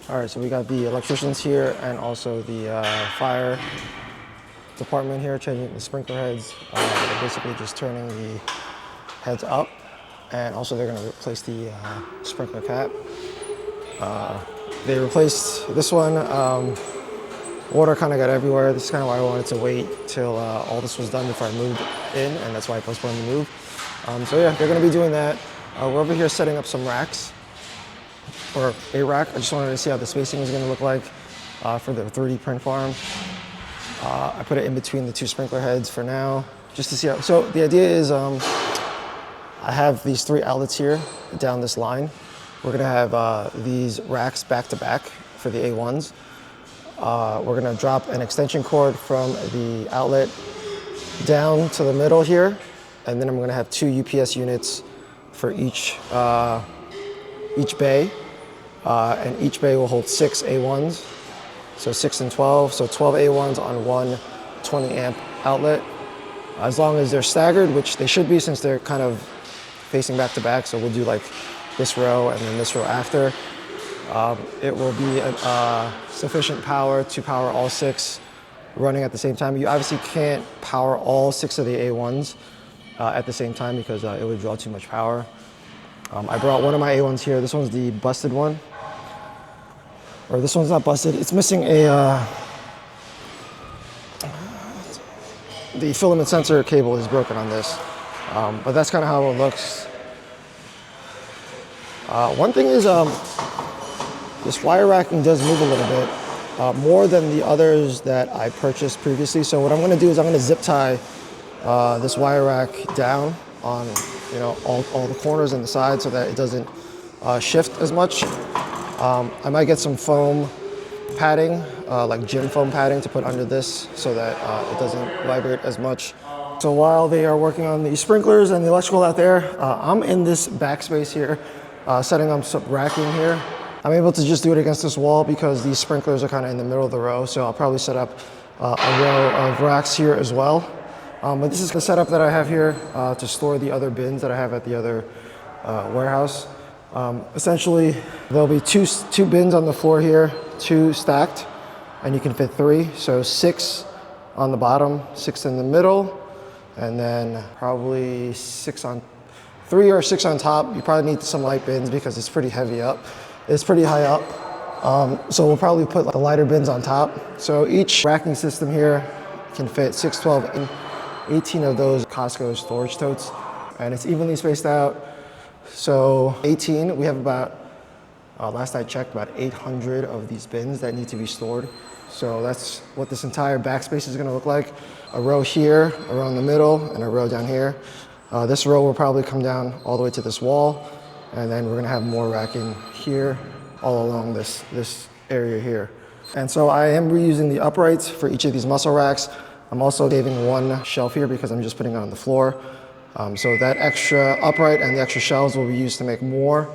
All right, so we got the electricians here and also the fire department here changing the sprinkler heads. They're basically just turning the heads up, and also they're going to replace the sprinkler cap. They replaced this one. Water kind of got everywhere. This is kind of why I wanted to wait till all this was done before I moved in, and that's why I postponed the move. So yeah, they're going to be doing that. We're over here setting up some racks, or a rack. I just wanted to see how the spacing was going to look like for the 3D print farm. I put it in between the two sprinkler heads for now, just to see how. So the idea is I have these 3 outlets here down this line. We're going to have these racks back to back for the A1s. We're going to drop an extension cord from the outlet down to the middle here, and then I'm going to have 2 UPS units for each bay, and each bay will hold 6 A1s, so 6 and 12, so 12 A1s on one 20 amp outlet, as long as they're staggered, which they should be since they're kind of facing back to back. So we'll do like this row and then this row after. It will be sufficient power to power all 6 running at the same time. You obviously can't power all 6 of the A1s at the same time because it would draw too much power. I brought one of my A1s here. This one's the busted one. Or this one's not busted. It's missing the filament sensor cable is broken on this. But that's kind of how it looks. One thing is this wire racking does move a little bit, more than the others that I purchased previously. So what I'm going to do is I'm going to zip tie this wire rack down on all the corners and the sides so that it doesn't shift as much. I might get some foam padding, like gym foam padding to put under this so that it doesn't vibrate as much. So while they are working on the sprinklers and the electrical out there, I'm in this backspace here, setting up some racking here. I'm able to just do it against this wall because these sprinklers are kind of in the middle of the row, so I'll probably set up a row of racks here as well. But this is the setup that I have here to store the other bins that I have at the other warehouse. Essentially, there'll be two bins on the floor here, 2 stacked, and you can fit 3. So 6 on the bottom, 6 in the middle, and then probably 3 or 6 on top. You probably need some light bins because it's pretty heavy up. It's pretty high up. So we'll probably put the lighter bins on top. So each racking system here can fit 6, 12, and 18 of those Costco storage totes, and it's evenly spaced out. So 18, we have about, last I checked, about 800 of these bins that need to be stored. So that's what this entire backspace is gonna look like. A row here, a row in the middle, and a row down here. This row will probably come down all the way to this wall, and then we're gonna have more racking here, all along this area here. And so I am reusing the uprights for each of these muscle racks. I'm also saving one shelf here because I'm just putting it on the floor. So that extra upright and the extra shelves will be used to make more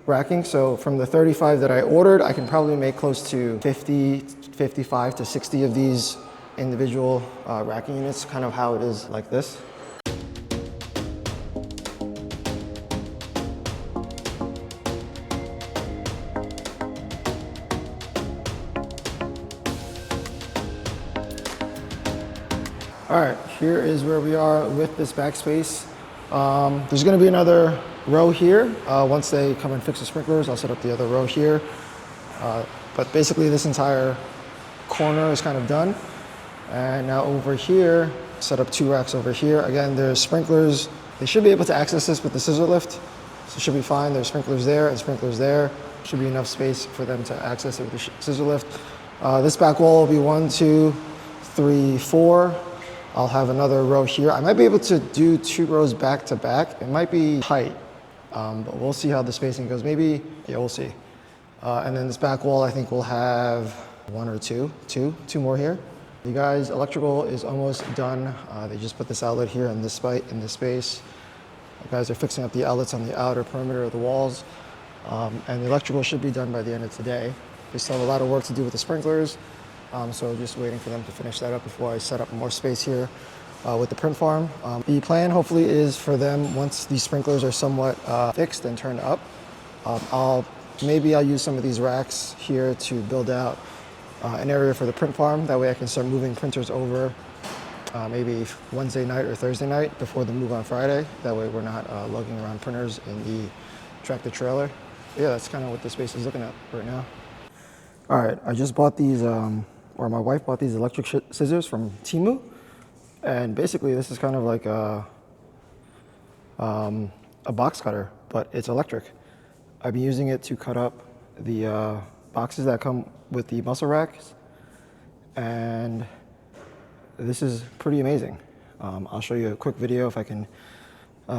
racking. So from the 35 that I ordered, I can probably make close to 50, 55 to 60 of these individual racking units, kind of how it is like this. All right, here is where we are with this backspace. There's gonna be another row here. Once they come and fix the sprinklers, I'll set up the other row here. But basically this entire corner is kind of done. And now over here, set up 2 racks over here. Again, there's sprinklers. They should be able to access this with the scissor lift. So it should be fine. There's sprinklers there and sprinklers there. Should be enough space for them to access it with the scissor lift. This back wall will be 1, 2, 3, 4. I'll have another row here. I might be able to do 2 rows back to back. It might be tight, but we'll see how the spacing goes. Maybe, yeah, we'll see. And then this back wall, I think we'll have 1 or 2 more here. You guys, electrical is almost done. They just put this outlet here in this space. You guys are fixing up the outlets on the outer perimeter of the walls. And the electrical should be done by the end of today. They still have a lot of work to do with the sprinklers. So just waiting for them to finish that up before I set up more space here with the print farm. The plan hopefully is for them, once these sprinklers are somewhat fixed and turned up, I'll maybe I'll use some of these racks here to build out an area for the print farm. That way I can start moving printers over maybe Wednesday night or Thursday night before the move on Friday. That way we're not lugging around printers in the tractor trailer. Yeah, that's kind of what the space is looking at right now. All right, I just bought these, or my wife bought these electric scissors from Temu. And basically this is kind of like a box cutter, but it's electric. I've been using it to cut up the boxes that come with the muscle racks. And this is pretty amazing. I'll show you a quick video if I can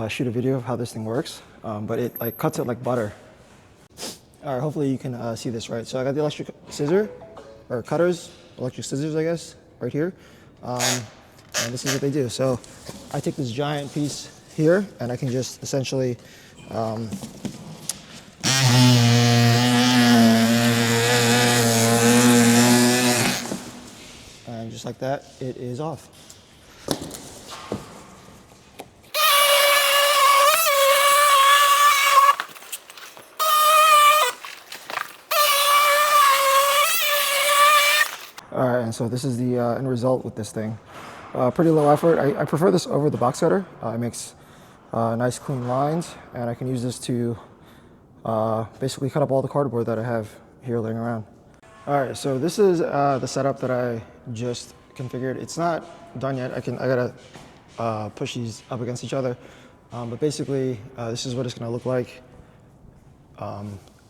shoot a video of how this thing works. But it like cuts it like butter. All right, hopefully you can see this right. So I got the electric scissor, or cutters, electric scissors, I guess, right here. And this is what they do. So I take this giant piece here and I can just essentially and just like that, it is off. All right, and so this is the end result with this thing. Pretty low effort. I prefer this over the box cutter. It makes nice clean lines, and I can use this to basically cut up all the cardboard that I have here laying around. All right, so this is the setup that I just configured. It's not done yet. I gotta push these up against each other, but basically this is what it's gonna look like.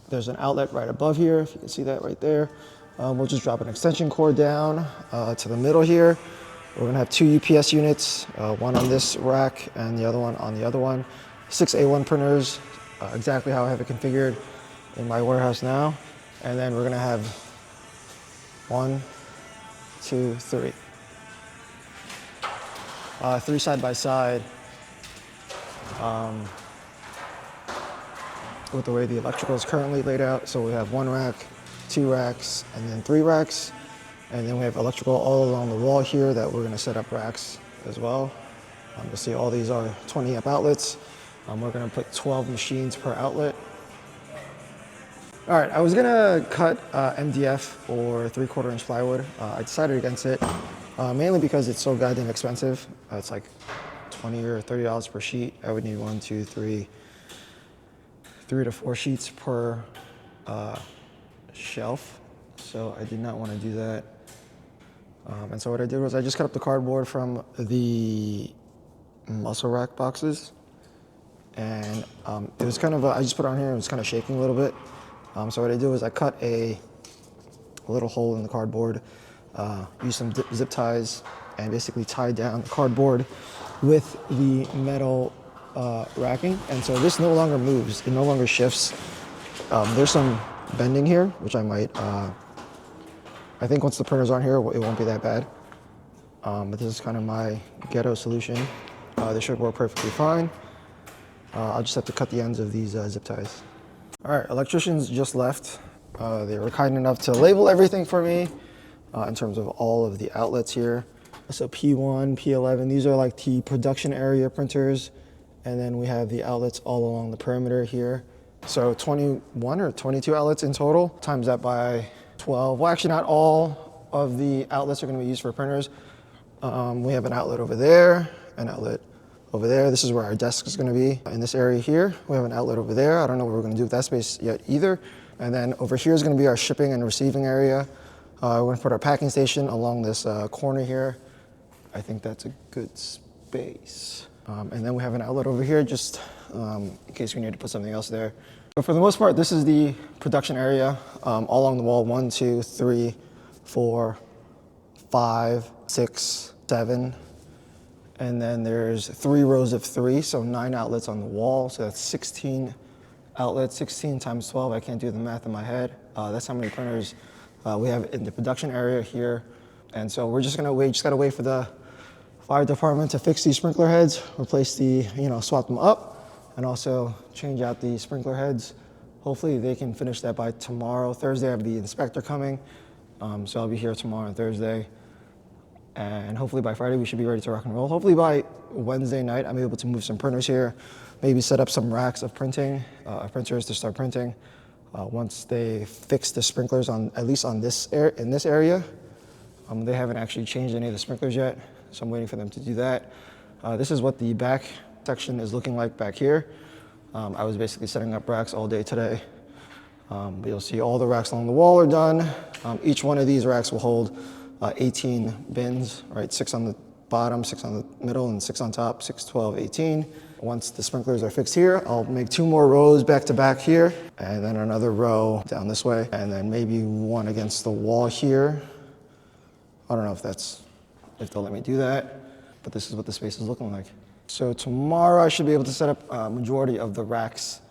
There's an outlet right above here, if you can see that right there. We'll just drop an extension cord down to the middle here. We're gonna have 2 UPS units, one on this rack and the other one on the other one. 6 A1 printers, exactly how I have it configured in my warehouse now. And then we're gonna have 1, 2, 3. 3 side by side with the way the electrical is currently laid out. So we have 1 rack, 2 racks, and then 3 racks. And then we have electrical all along the wall here that we're gonna set up racks as well. You'll see all these are 20 amp outlets. We're gonna put 12 machines per outlet. All right, I was gonna cut MDF or 3/4 inch plywood. I decided against it, mainly because it's so goddamn expensive. It's like $20 or $30 per sheet. I would need 1, 2, 3 to 4 sheets per shelf. So I did not want to do that. And so what I did was I just cut up the cardboard from the muscle rack boxes. And it was kind of, I just put it on here and it was kind of shaking a little bit. So what I did was I cut a little hole in the cardboard, used some zip ties, and basically tied down the cardboard with the metal racking. And so this no longer moves, it no longer shifts. There's some bending here, which I might, I think once the printers aren't here, it won't be that bad. But this is kind of my ghetto solution. They should work perfectly fine. I'll just have to cut the ends of these zip ties. All right, electricians just left. They were kind enough to label everything for me in terms of all of the outlets here. So P1, P11, these are like the production area printers. And then we have the outlets all along the perimeter here. So 21 or 22 outlets in total, times that by 12. Well, actually not all of the outlets are gonna be used for printers. We have an outlet over there, an outlet over there. This is where our desk is gonna be. In this area here, we have an outlet over there. I don't know what we're gonna do with that space yet either. And then over here is gonna be our shipping and receiving area. We're gonna put our packing station along this corner here. I think that's a good space. And then we have an outlet over here just in case we need to put something else there. But for the most part, this is the production area all along the wall. 1, 2, 3, 4, 5, 6, 7. And then there's 3 rows of 3, so 9 outlets on the wall. So that's 16 outlets, 16 times 12. I can't do the math in my head. That's how many printers we have in the production area here. And so we're just gonna wait, just gotta wait for the fire department to fix these sprinkler heads, replace the, swap them up, and also change out the sprinkler heads. Hopefully they can finish that by tomorrow. Thursday I have the inspector coming, so I'll be here tomorrow and Thursday. And hopefully by Friday we should be ready to rock and roll. Hopefully by Wednesday night I'm able to move some printers here, maybe set up some racks of printing, printers to start printing. Once they fix the sprinklers on, at least on this in this area, they haven't actually changed any of the sprinklers yet, so I'm waiting for them to do that. This is what the back section is looking like back here. I was basically setting up racks all day today. But you'll see all the racks along the wall are done. Each one of these racks will hold 18 bins, right? 6 on the bottom, 6 on the middle, and 6 on top, 6, 12, 18. Once the sprinklers are fixed here, I'll make 2 more rows back to back here, and then another row down this way, and then maybe one against the wall here. I don't know if they'll let me do that, but this is what the space is looking like. So tomorrow I should be able to set up a majority of the racks.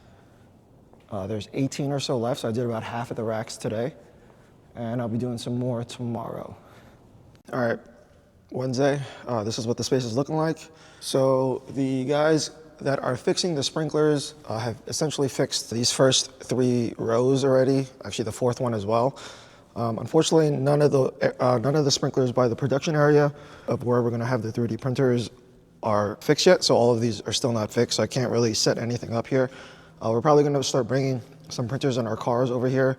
There's 18 or so left, so I did about half of the racks today, and I'll be doing some more tomorrow. All right, Wednesday, this is what the space is looking like. So the guys that are fixing the sprinklers have essentially fixed these first 3 rows already, actually the 4th one as well. Unfortunately, none of the sprinklers by the production area of where we're gonna have the 3D printers are fixed yet, so all of these are still not fixed, so I can't really set anything up here. We're probably gonna start bringing some printers in our cars over here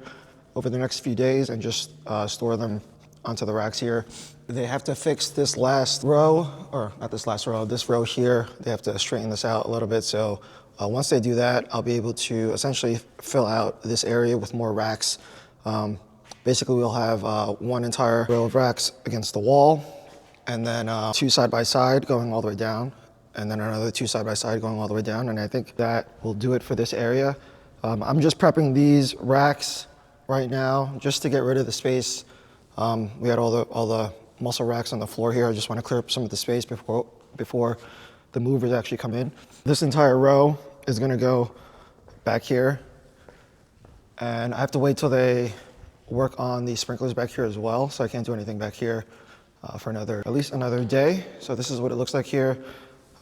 over the next few days and just store them onto the racks here. They have to fix this last row, or not this last row, this row here. They have to straighten this out a little bit, so once they do that, I'll be able to essentially fill out this area with more racks. Basically, we'll have 1 entire row of racks against the wall, and then 2 side by side going all the way down, and then another 2 side by side going all the way down, and I think that will do it for this area. I'm just prepping these racks right now just to get rid of the space. We had all the muscle racks on the floor here. I just want to clear up some of the space before the movers actually come in. This entire row is going to go back here, and I have to wait till they work on the sprinklers back here as well, so I can't do anything back here for at least another day. So this is what it looks like here.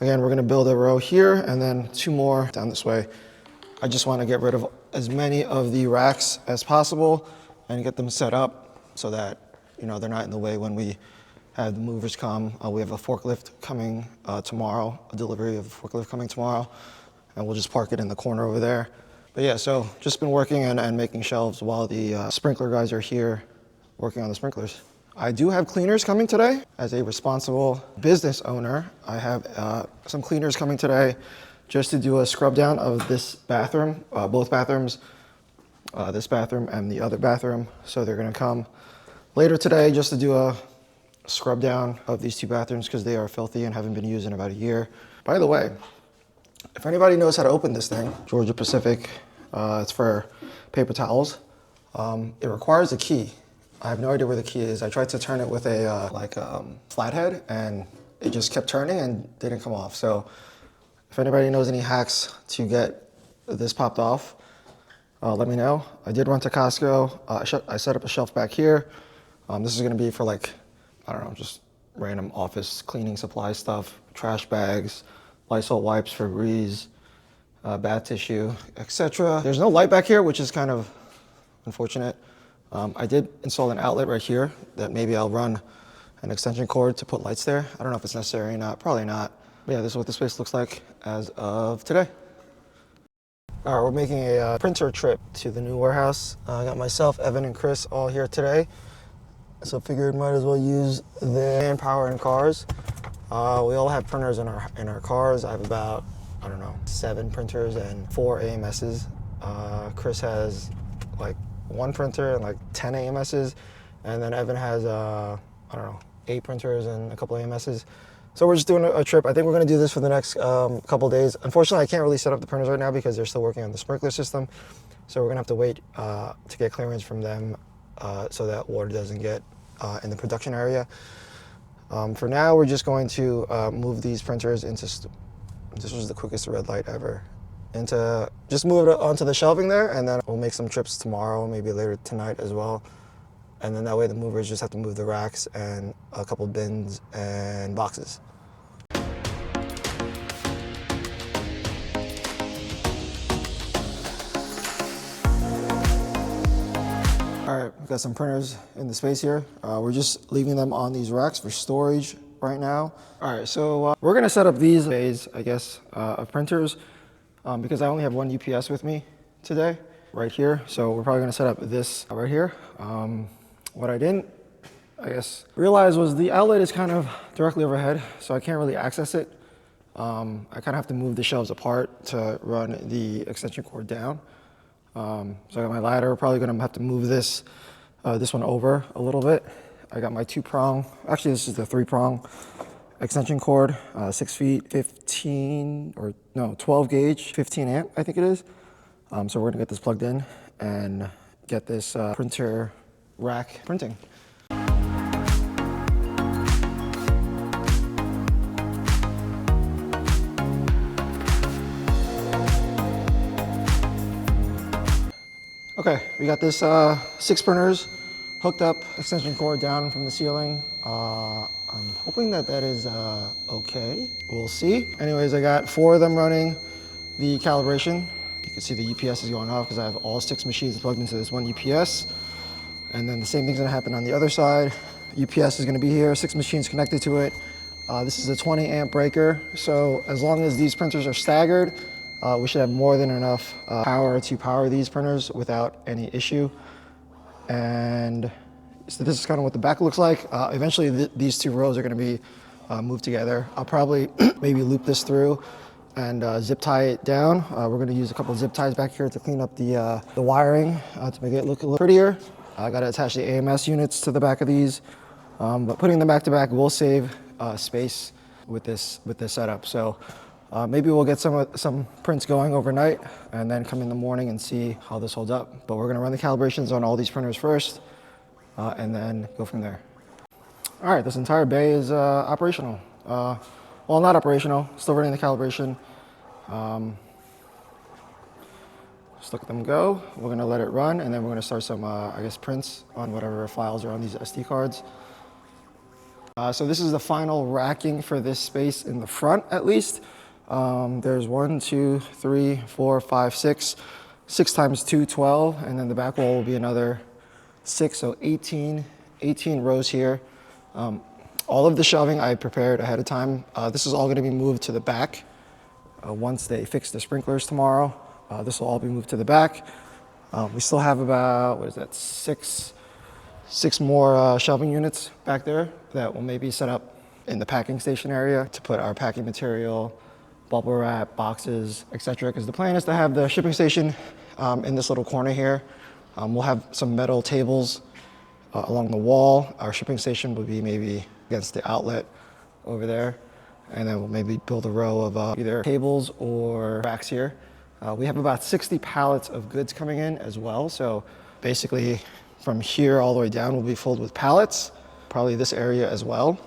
Again, we're gonna build a row here and then 2 more down this way. I just wanna get rid of as many of the racks as possible and get them set up so that, you know, they're not in the way when we have the movers come. We have a forklift coming tomorrow, a delivery of a forklift coming tomorrow, and we'll just park it in the corner over there. But yeah, so just been working and making shelves while the sprinkler guys are here working on the sprinklers. I do have cleaners coming today. As a responsible business owner, I have some cleaners coming today just to do a scrub down of this bathroom, both bathrooms, this bathroom and the other bathroom. So they're gonna come later today just to do a scrub down of these 2 bathrooms because they are filthy and haven't been used in about a year. By the way, if anybody knows how to open this thing, Georgia Pacific, it's for paper towels. It requires a key. I have no idea where the key is. I tried to turn it with a flathead and it just kept turning and didn't come off. So if anybody knows any hacks to get this popped off, let me know. I did run to Costco. I set up a shelf back here. This is gonna be for like, I don't know, just random office cleaning supply stuff, trash bags, Lysol wipes for Breeze, bath tissue, etc. There's no light back here, which is kind of unfortunate. I did install an outlet right here that maybe I'll run an extension cord to put lights there. I don't know if it's necessary or not, probably not. But yeah, this is what the space looks like as of today. All right, we're making a printer trip to the new warehouse. I got myself, Evan, and Chris all here today. So figured might as well use the manpower in cars. We all have printers in our cars. I have about, I don't know, 7 printers and 4 AMSs. Chris has like 1 printer and like 10 AMSs, and then Evan has I don't know, 8 printers and a couple AMSs. So we're just doing a trip. I think we're gonna do this for the next couple days. Unfortunately, I can't really set up the printers right now because they're still working on the sprinkler system. So we're gonna have to wait to get clearance from them so that water doesn't get in the production area. For now, we're just going to move these printers into, this was the quickest red light ever, just move it onto the shelving there, and then we'll make some trips tomorrow, maybe later tonight as well. And then that way the movers just have to move the racks and a couple bins and boxes. All right, we've got some printers in the space here. We're just leaving them on these racks for storage right now. All right, so we're gonna set up these bays, I guess, of printers because I only have 1 UPS with me today. right here. So we're probably gonna set up this right here. What I didn't, I guess, realize was the outlet is kind of directly overhead, so I can't really access it. I kind of have to move the shelves apart to run the extension cord down. So I got my ladder. We're probably gonna have to move this one over a little bit. I got my 2-prong, actually this is the 3-prong extension cord, 6 feet, 12 gauge, 15 amp, I think it is. So we're gonna get this plugged in and get this printer rack printing. Okay, we got this 6 printers hooked up, extension cord down from the ceiling. I'm hoping that is okay. We'll see. Anyways, I got 4 of them running the calibration. You can see the UPS is going off because I have all 6 machines plugged into this one UPS. And then the same thing's gonna happen on the other side. UPS is gonna be here, 6 machines connected to it. This is a 20 amp breaker. So as long as these printers are staggered, we should have more than enough power to power these printers without any issue. And so this is kind of what the back looks like. Eventually these 2 rows are gonna be moved together. I'll probably maybe loop this through and zip tie it down. We're gonna use a couple of zip ties back here to clean up the wiring to make it look a little prettier. I gotta attach the AMS units to the back of these, but putting them back to back will save space with this setup. So maybe we'll get some prints going overnight and then come in the morning and see how this holds up. But we're gonna run the calibrations on all these printers first and then go from there. All right, this entire bay is operational. Well, not operational, still running the calibration. Just look at them go. We're gonna let it run and then we're gonna start some, I guess, prints on whatever files are on these SD cards. So this is the final racking for this space in the front, at least. There's 1, 2, 3, 4, 5, 6. 6 times 2, 12, and then the back wall will be another 6, so 18 rows here. All of the shelving I prepared ahead of time. This is all gonna be moved to the back. Once they fix the sprinklers tomorrow, this will all be moved to the back. We still have about, what is that, six more shelving units back there that will maybe set up in the packing station area to put our packing material, bubble wrap, boxes, etc. Because the plan is to have the shipping station in this little corner here. We'll have some metal tables along the wall. Our shipping station will be maybe against the outlet over there. And then we'll maybe build a row of either tables or racks here. We have about 60 pallets of goods coming in as well. So basically from here all the way down will be filled with pallets, probably this area as well.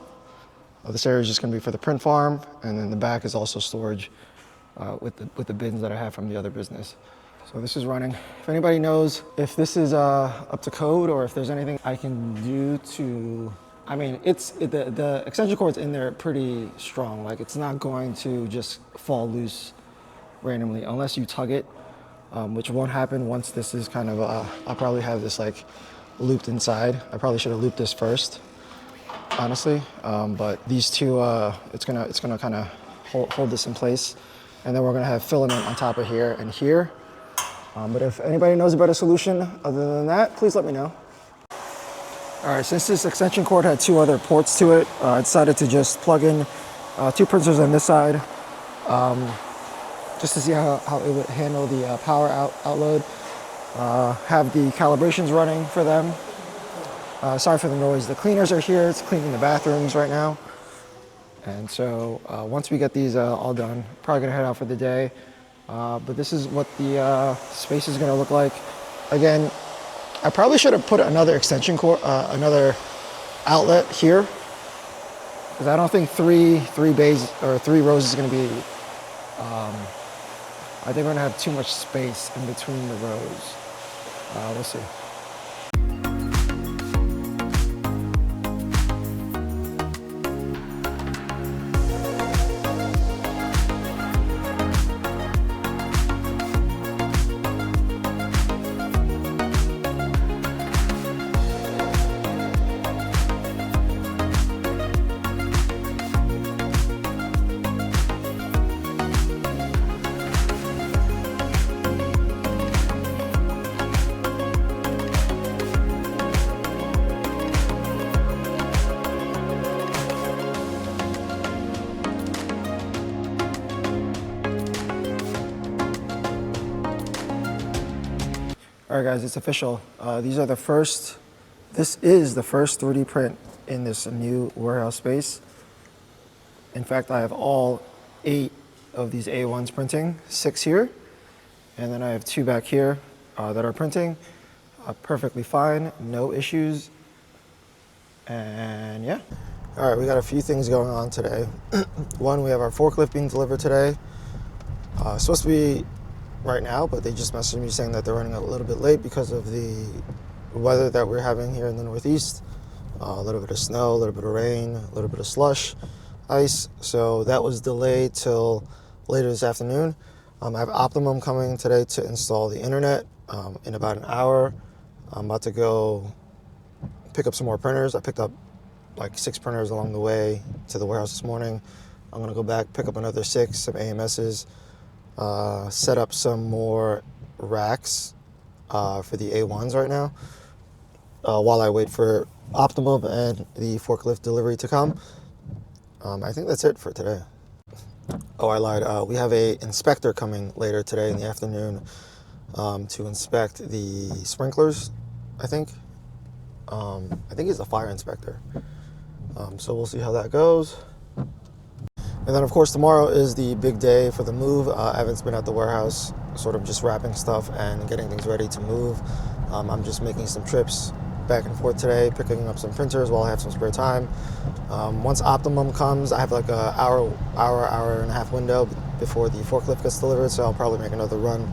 This area is just gonna be for the print farm, and then the back is also storage with the bins that I have from the other business. So this is running. If anybody knows if this is up to code or if there's anything I can do to, I mean, the extension cord's in there pretty strong. Like it's not going to just fall loose randomly unless you tug it, which won't happen once this is kind of, I'll probably have this like looped inside. I probably should have looped this first, honestly. But these two, it's gonna kind of hold this in place. And then we're gonna have filament on top of here and here. But if anybody knows a better solution other than that, please let me know. All right, since this extension cord had 2 other ports to it, I decided to just plug in 2 printers on this side, just to see how it would handle the power outload. Have the calibrations running for them. Sorry for the noise. The cleaners are here. It's cleaning the bathrooms right now. And so once we get these all done, probably gonna head out for the day. But this is what the space is gonna look like. Again, I probably should have put another extension cord, another outlet here, because I don't think three bays or 3 rows is gonna be, I think we're gonna have too much space in between the rows. We'll see. All right, guys, it's official. This is the first 3D print in this new warehouse space. In fact, I have all 8 of these A1s printing, 6 here, and then I have 2 back here that are printing perfectly fine, no issues, and yeah. All right, we got a few things going on today. One, we have our forklift being delivered today. Supposed to be right now, but they just messaged me saying that they're running a little bit late because of the weather that we're having here in the Northeast. A little bit of snow, a little bit of rain, a little bit of slush, ice. So that was delayed till later this afternoon. I have Optimum coming today to install the internet in about an hour. I'm about to go pick up some more printers. I picked up like 6 printers along the way to the warehouse this morning. I'm gonna go back, pick up another 6, some AMSs, set up some more racks for the A1s right now while I wait for Optimum and the forklift delivery to come. I think that's it for today. Oh, I lied. We have a inspector coming later today in the afternoon to inspect the sprinklers, I think. I think he's a fire inspector. So we'll see how that goes. And then, of course, tomorrow is the big day for the move. Evan's been at the warehouse, sort of just wrapping stuff and getting things ready to move. I'm just making some trips back and forth today, picking up some printers while I have some spare time. Once Optimum comes, I have like an hour and a half window before the forklift gets delivered, so I'll probably make another run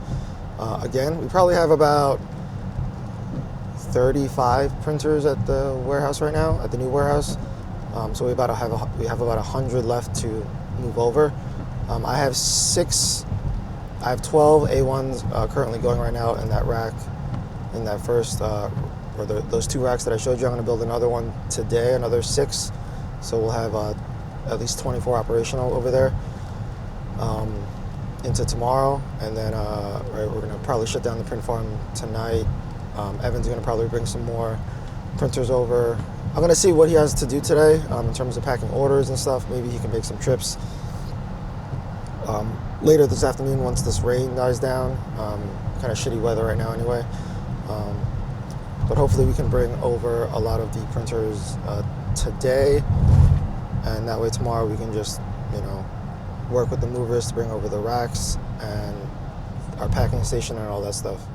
again. We probably have about 35 printers at the warehouse right now, at the new warehouse. So we have about 100 left to move over. I have 12 A1s currently going right now in that rack, in that first, those 2 racks that I showed you. I'm going to build another one today, another 6. So we'll have at least 24 operational over there into tomorrow. And then we're going to probably shut down the print farm tonight. Evan's going to probably bring some more printers over. I'm going to see what he has to do today in terms of packing orders and stuff. Maybe he can make some trips later this afternoon once this rain dies down. Kind of shitty weather right now anyway. But hopefully we can bring over a lot of the printers today, and that way tomorrow we can just, work with the movers to bring over the racks and our packing station and all that stuff.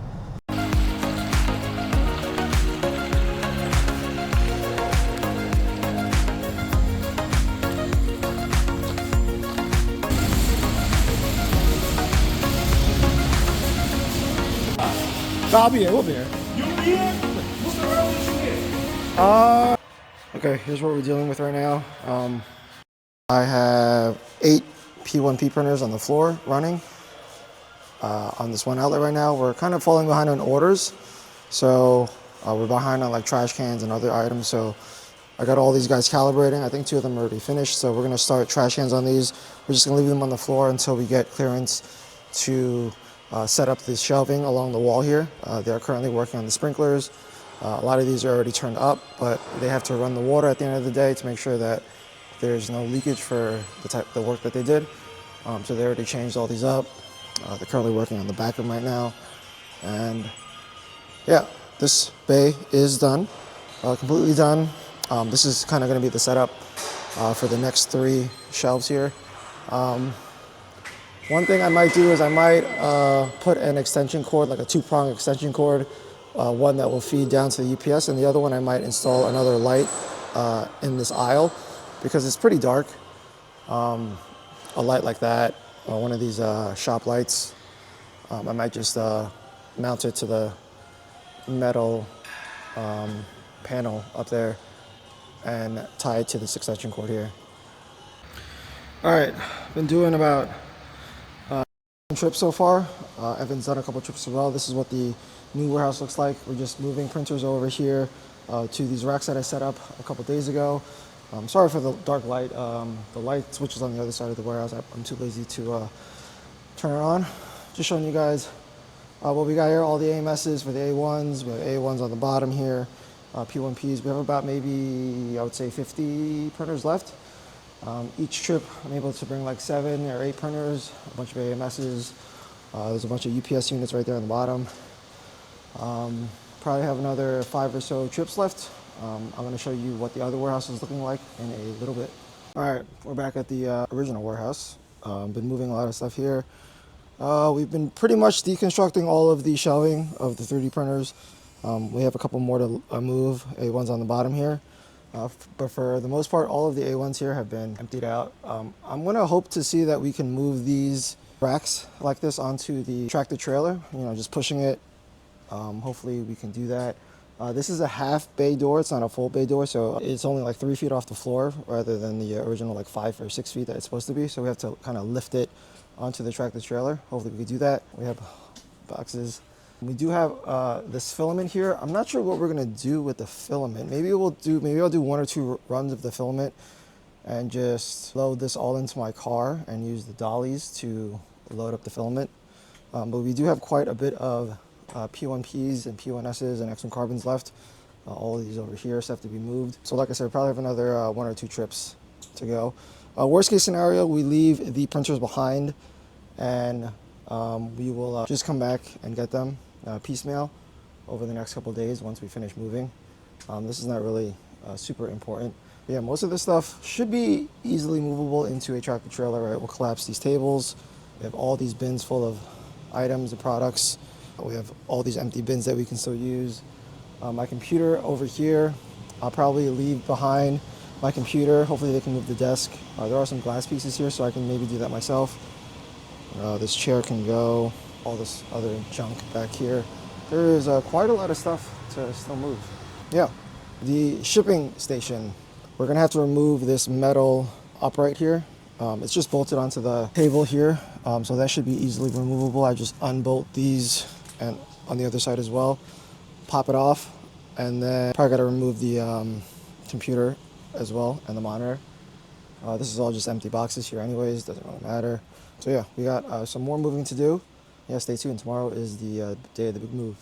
I'll be here. We'll be here. You'll be here? What's the earliest you here? Okay, here's what we're dealing with right now. I have 8 P1P printers on the floor running on this one outlet right now. We're kind of falling behind on orders. So we're behind on like trash cans and other items. So I got all these guys calibrating. I think 2 of them are already finished. So we're gonna start trash cans on these. We're just gonna leave them on the floor until we get clearance to set up the shelving along the wall here. They're currently working on the sprinklers. A lot of these are already turned up, but they have to run the water at the end of the day to make sure that there's no leakage for the work that they did. So they already changed all these up. They're currently working on the back of them right now. And yeah, this bay is done, completely done. This is kind of gonna be the setup for the next 3 shelves here. One thing I might do is I might put an extension cord, like a 2-prong extension cord, one that will feed down to the UPS, and the other one I might install another light in this aisle because it's pretty dark. A light like that, one of these shop lights, I might just mount it to the metal panel up there and tie it to this extension cord here. All right, been doing about trips so far. Evan's done a couple trips as well. This is what the new warehouse looks like. We're just moving printers over here to these racks that I set up a couple days ago. Sorry for the dark light. The light switch is on the other side of the warehouse. I'm too lazy to turn it on. Just showing you guys what we got here. All the AMSs for the A1s. We have A1s on the bottom here. P1Ps. We have about maybe, I would say, 50 printers left. Each trip I'm able to bring like 7 or 8 printers, a bunch of AMSs. There's a bunch of UPS units right there on the bottom. Probably have another 5 or so trips left. I'm going to show you what the other warehouse is looking like in a little bit. All right, we're back at the original warehouse. Been moving a lot of stuff here. We've been pretty much deconstructing all of the shelving of the 3D printers. We have a couple more to move. A1's on the bottom here. But for the most part, all of the A1s here have been emptied out. I'm going to hope to see that we can move these racks like this onto the tractor trailer, just pushing it. Hopefully we can do that. This is a half bay door. It's not a full bay door, so it's only like 3 feet off the floor rather than the original like 5 or 6 feet that it's supposed to be. So we have to kind of lift it onto the tractor trailer. Hopefully we can do that. We have boxes. We do have this filament here. I'm not sure what we're gonna do with the filament. Maybe I'll do 1 or 2 runs of the filament and just load this all into my car and use the dollies to load up the filament. But we do have quite a bit of P1Ps and P1Ss and X1 carbons left. All of these over here still have to be moved. So like I said, probably have another 1 or 2 trips to go. Worst case scenario, we leave the printers behind and we will just come back and get them piecemeal over the next couple of days once we finish moving. This is not really super important. But yeah, most of this stuff should be easily movable into a tractor trailer. Right? We'll collapse these tables. We have all these bins full of items and products. We have all these empty bins that we can still use. My computer over here, I'll probably leave behind my computer. Hopefully they can move the desk. There are some glass pieces here, so I can maybe do that myself. This chair can go. All this other junk back here. There is quite a lot of stuff to still move. Yeah, the shipping station. We're gonna have to remove this metal upright here. It's just bolted onto the table here, so that should be easily removable. I just unbolt these and on the other side as well, pop it off, and then probably gotta remove the computer as well and the monitor. This is all just empty boxes here anyways, doesn't really matter. So yeah, we got some more moving to do. Yeah, stay tuned. Tomorrow is the day of the big move.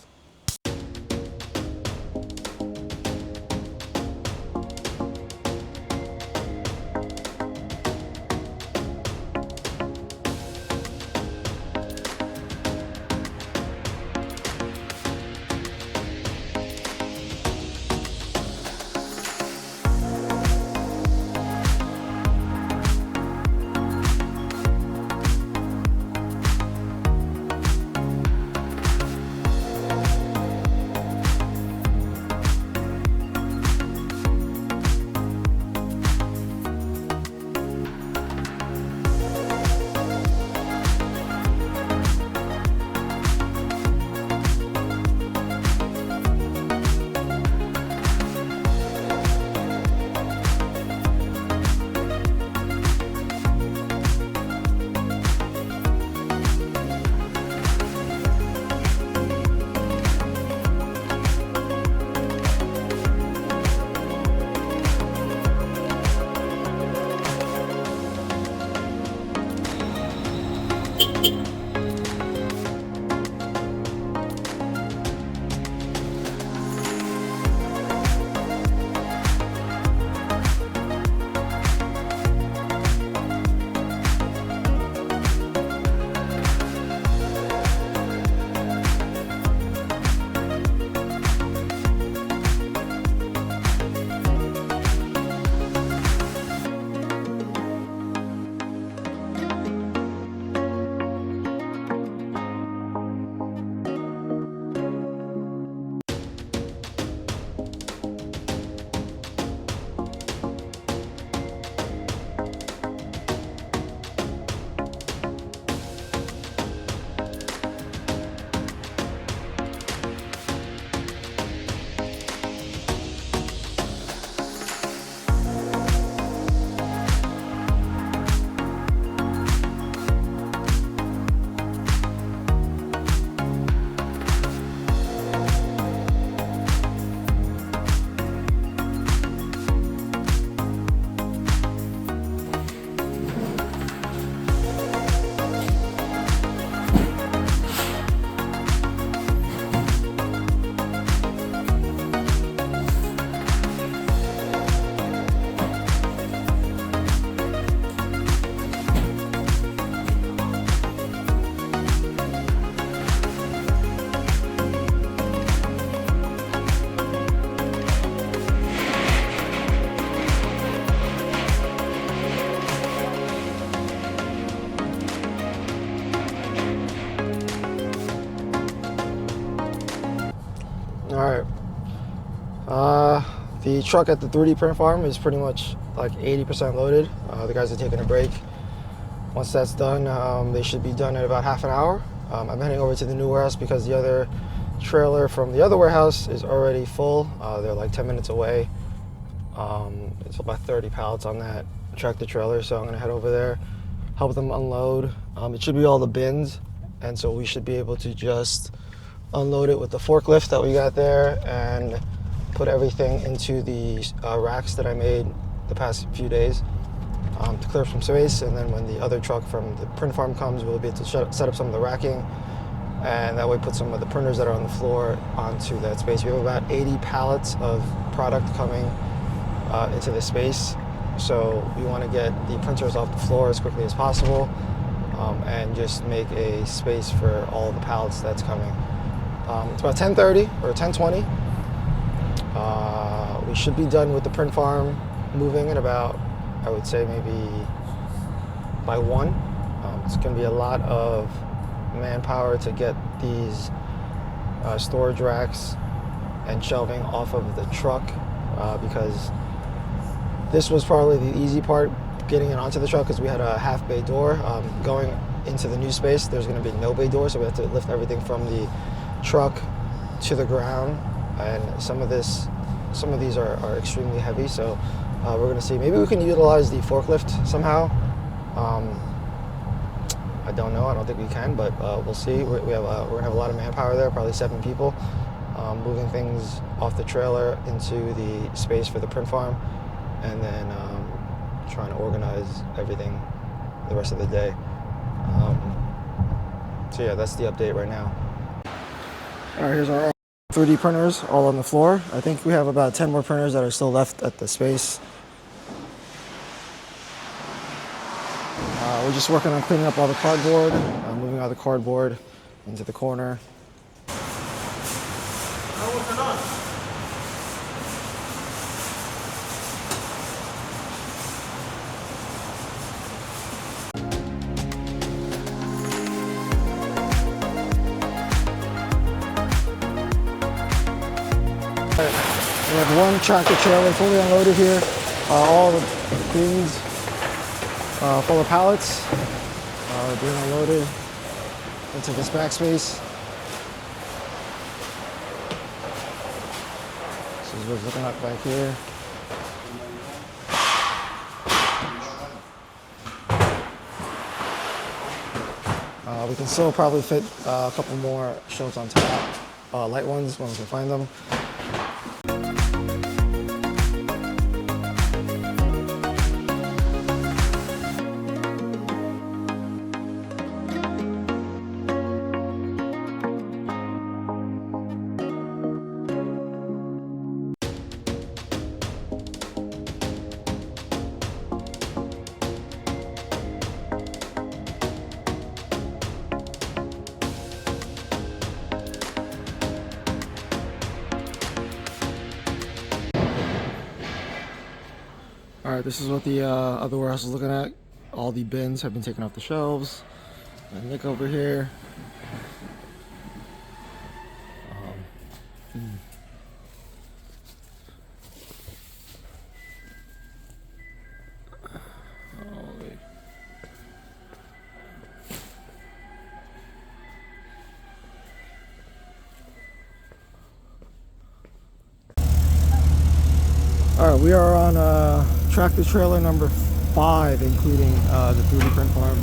The truck at the 3D print farm is pretty much like 80% loaded. The guys are taking a break. Once that's done, they should be done in about half an hour. I'm heading over to the new warehouse because the other trailer from the other warehouse is already full. They're like 10 minutes away. It's about 30 pallets on that tractor trailer, so I'm gonna head over there, help them unload. It should be all the bins, and so we should be able to just unload it with the forklift that we got there and put everything into the racks that I made the past few days to clear some space. And then when the other truck from the print farm comes, we'll be able to set up some of the racking, and that way put some of the printers that are on the floor onto that space. We have about 80 pallets of product coming into this space, so we want to get the printers off the floor as quickly as possible and just make a space for all the pallets that's coming. It's about 10:30 or 10:20. We should be done with the print farm moving in about, I would say, maybe by 1. It's going to be a lot of manpower to get these storage racks and shelving off of the truck because this was probably the easy part, getting it onto the truck, because we had a half bay door. Going into the new space, there's going to be no bay door, so we have to lift everything from the truck to the ground, and some of these are extremely heavy, so we're going to see. Maybe we can utilize the forklift somehow. I don't know. I don't think we can, but we'll see. We're going to have a lot of manpower there, probably 7 people, moving things off the trailer into the space for the print farm, and then trying to organize everything the rest of the day. So yeah, that's the update right now. All right, here's our 3D printers all on the floor. I think we have about 10 more printers that are still left at the space. We're just working on cleaning up all the cardboard, moving all the cardboard into the corner. We have one tractor trailer fully unloaded here. All the bins full of pallets being unloaded into this backspace. This is what's looking like back here. We can still probably fit a couple more shelves on top, light ones when we can find them. All right, this is what the other warehouse is looking at. All the bins have been taken off the shelves. And Nick over here. All right, we are on tractor trailer number 5, including the 3D print farm.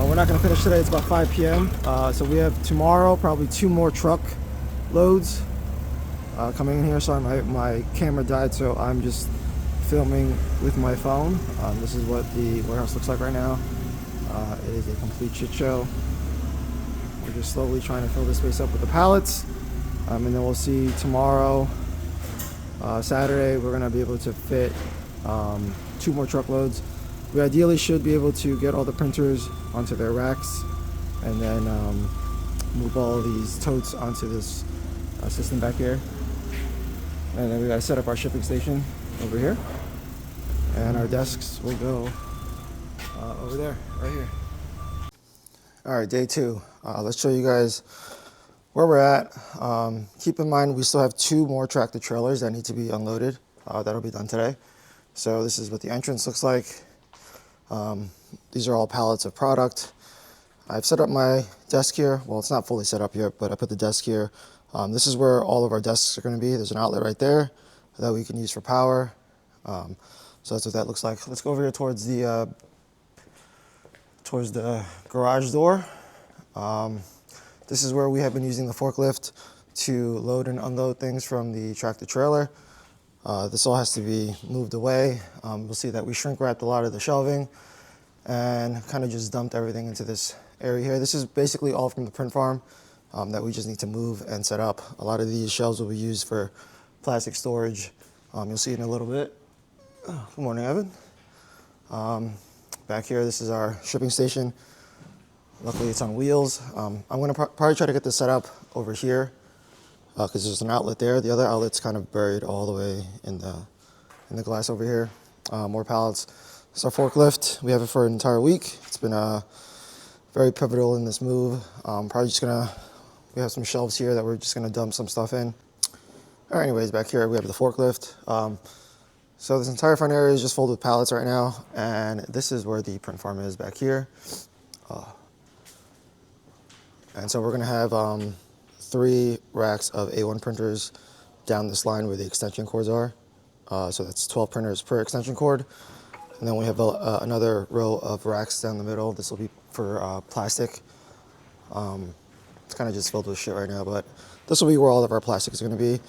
We're not going to finish today. It's about 5 p.m. So we have tomorrow probably 2 more truck loads coming in here. Sorry, my camera died, so I'm just filming with my phone. This is what the warehouse looks like right now. It is a complete shit show. We're just slowly trying to fill this space up with the pallets, and then we'll see tomorrow. Saturday, we're going to be able to fit 2 more truckloads. We ideally should be able to get all the printers onto their racks and then move all these totes onto this system back here. And then we got to set up our shipping station over here. And our desks will go over there, right here. All right, day 2. Let's show you guys where we're at, keep in mind we still have 2 more tractor trailers that need to be unloaded. That'll be done today. So this is what the entrance looks like. These are all pallets of product. I've set up my desk here. Well, it's not fully set up yet, but I put the desk here. This is where all of our desks are going to be. There's an outlet right there that we can use for power. So that's what that looks like. Let's go over here towards the garage door. This is where we have been using the forklift to load and unload things from the tractor trailer. This all has to be moved away. You'll see that we shrink wrapped a lot of the shelving and kind of just dumped everything into this area here. This is basically all from the print farm that we just need to move and set up. A lot of these shelves will be used for plastic storage. You'll see in a little bit. Oh, good morning, Evan. Back here, this is our shipping station. Luckily, it's on wheels. I'm going to probably try to get this set up over here because there's an outlet there. The other outlet's kind of buried all the way in the glass over here. More pallets. It's our forklift. We have it for an entire week. It's been very pivotal in this move. We have some shelves here that we're just gonna dump some stuff in. All right, anyways, back here we have the forklift. So this entire front area is just filled with pallets right now, and this is where the print farm is back here. And so we're gonna have 3 racks of A1 printers down this line where the extension cords are. So that's 12 printers per extension cord. And then we have another row of racks down the middle. This will be for plastic. It's kind of just filled with shit right now, but this will be where all of our plastic is gonna be.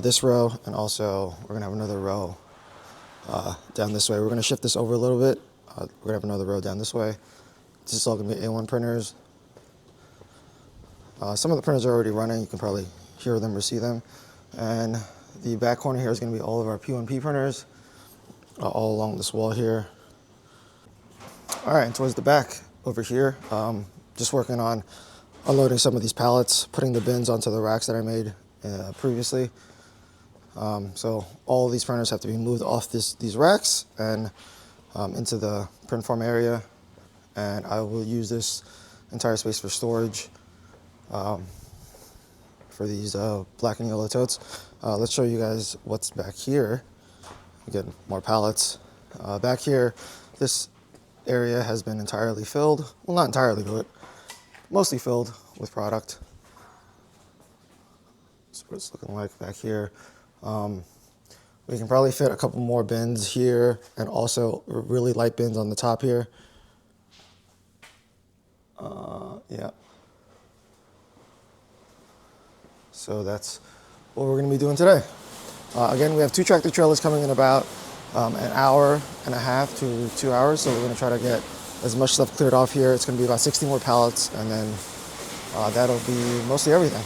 This row, and also we're gonna have another row down this way. We're gonna shift this over a little bit. We're gonna have another row down this way. This is all gonna be A1 printers. Some of the printers are already running. You can probably hear them or see them. And the back corner here is going to be all of our P1P printers all along this wall here. All right, and towards the back over here, just working on unloading some of these pallets, putting the bins onto the racks that I made previously. So all of these printers have to be moved off these racks and into the print farm area. And I will use this entire space for storage. For these black and yellow totes. Let's show you guys what's back here. Again, more pallets. Back here, this area has been entirely filled. Well, not entirely, but mostly filled with product. That's what it's looking like back here. We can probably fit a couple more bins here and also really light bins on the top here. Yeah. So that's what we're going to be doing today. Again, we have 2 tractor trailers coming in about an hour and a half to 2 hours. So we're going to try to get as much stuff cleared off here. It's going to be about 60 more pallets, and then that'll be mostly everything.